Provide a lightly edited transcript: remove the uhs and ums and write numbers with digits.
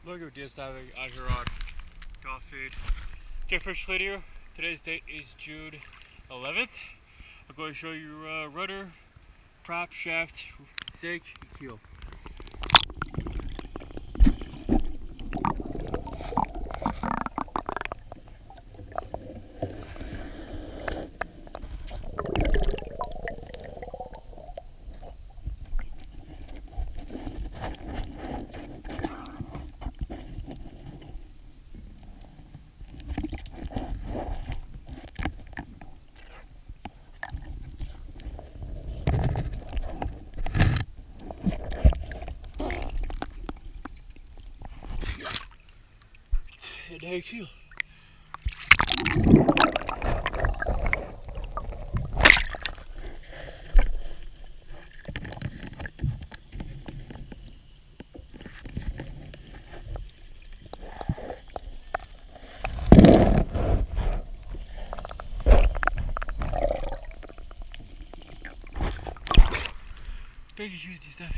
Logo deer diving out here on Dauphine. Okay, first video. Today's date is June 11th. I'm going to show you rudder, prop, shaft, sink, and keel. And now keel. Thank you, use these stuff.